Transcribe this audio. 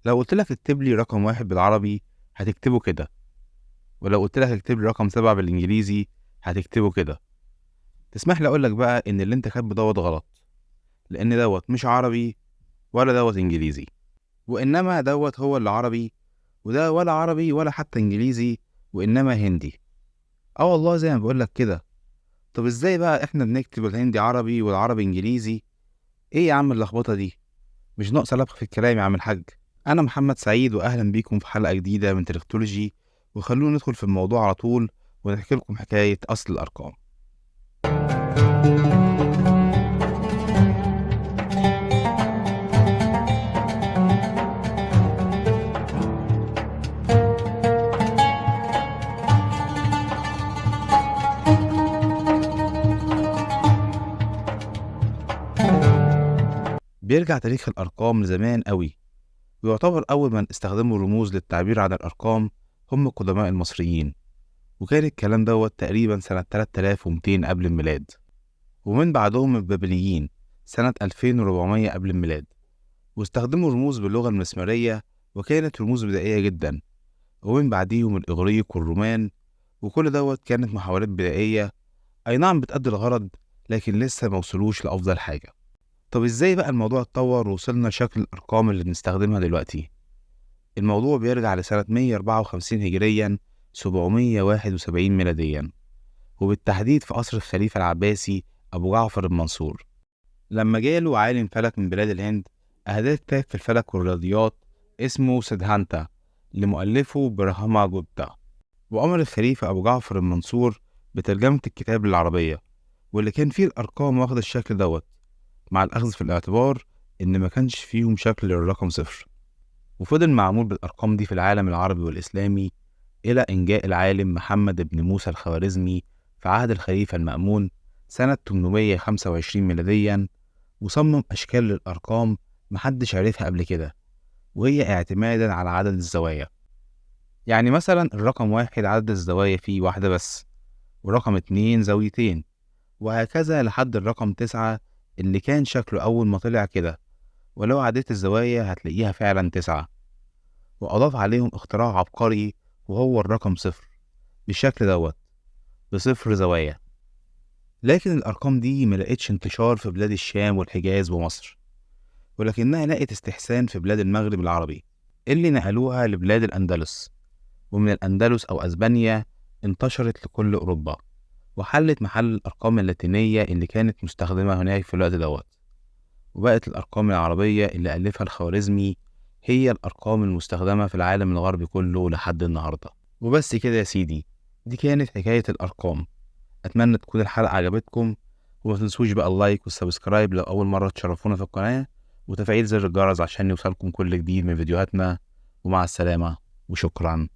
لو قلت لك اكتب لي رقم واحد بالعربي هتكتبه كده، ولو قلت لك اكتب لي رقم 7 بالإنجليزي هتكتبه كده. تسمح لي أقول لك بقى إن اللي أنت كاتبه دوت غلط، لأن دوت مش عربي ولا دوت إنجليزي، وإنما دوت هو اللي عربي، وده ولا عربي ولا حتى إنجليزي، وإنما هندي. آه والله زي ما بقول لك كده. طب إزاي بقى إحنا بنكتب الهندي عربي والعربي إنجليزي؟ إيه يا عم اللخبطة دي؟ مش ناقصة لبخ في الكلام يا عم الحاج. أنا محمد سعيد وأهلا بيكم في حلقة جديدة من تريكتولوجي، وخلونا ندخل في الموضوع على طول ونحكي لكم حكاية أصل الأرقام. بيرجع تاريخ الأرقام لزمان قوي، ويعتبر أول من استخدموا الرموز للتعبير عن الأرقام هم القدماء المصريين، وكان الكلام دوت تقريبا سنة 3200 قبل الميلاد، ومن بعدهم البابليين سنة 2400 قبل الميلاد، واستخدموا الرموز باللغة المسمارية، وكانت رموز بدائية جدا. ومن بعديهم الإغريق والرومان، وكل دوت كانت محاولات بدائية، أي نعم بتأدي الغرض، لكن لسه موصلوش لأفضل حاجة. طب إزاي بقى الموضوع اتطور ووصلنا لشكل الأرقام اللي بنستخدمها دلوقتي؟ الموضوع بيرجع لسنة 154 هجريا 771 ميلاديا، وبالتحديد في عصر الخليفة العباسي أبو جعفر المنصور، لما جاله عالم فلك من بلاد الهند أهداه كتاب في الفلك والرياضيات اسمه سيدهانتا لمؤلفه برهما جوبتا، وأمر الخليفة أبو جعفر المنصور بترجمة الكتاب للعربية، واللي كان فيه الأرقام واخدة الشكل دوت، مع الأخذ في الاعتبار إن ما كانش فيهم شكل للرقم صفر. وفضل معمول بالأرقام دي في العالم العربي والإسلامي إلى إن جاء العالم محمد بن موسى الخوارزمي في عهد الخليفة المأمون سنة 825 ميلاديا، وصمم أشكال للأرقام محدش عرفها قبل كده، وهي اعتمادا على عدد الزوايا. يعني مثلا الرقم واحد عدد الزوايا فيه واحدة بس، ورقم 2 زاويتين، وهكذا لحد الرقم 9 اللي كان شكله أول ما طلع كده، ولو عديت الزوايا هتلاقيها فعلا 9. وأضاف عليهم اختراع عبقري وهو الرقم صفر بالشكل دوت، بصفر زوايا. لكن الأرقام دي ملقتش انتشار في بلاد الشام والحجاز ومصر، ولكنها لقت استحسان في بلاد المغرب العربي اللي نقلوها لبلاد الأندلس، ومن الأندلس أو أسبانيا انتشرت لكل أوروبا، وحلت محل الأرقام اللاتينية اللي كانت مستخدمة هناك في الوقت دوت، وبقت الأرقام العربية اللي ألفها الخوارزمي هي الأرقام المستخدمة في العالم الغربي كله لحد النهاردة. وبس كده يا سيدي، دي كانت حكاية الأرقام. أتمنى تكون الحلقة عجبتكم، وما تنسوش بقى اللايك والسبسكرايب لو أول مرة تشرفونا في القناة، وتفعيل زر الجرس عشان يوصلكم كل جديد من فيديوهاتنا. ومع السلامة وشكرا.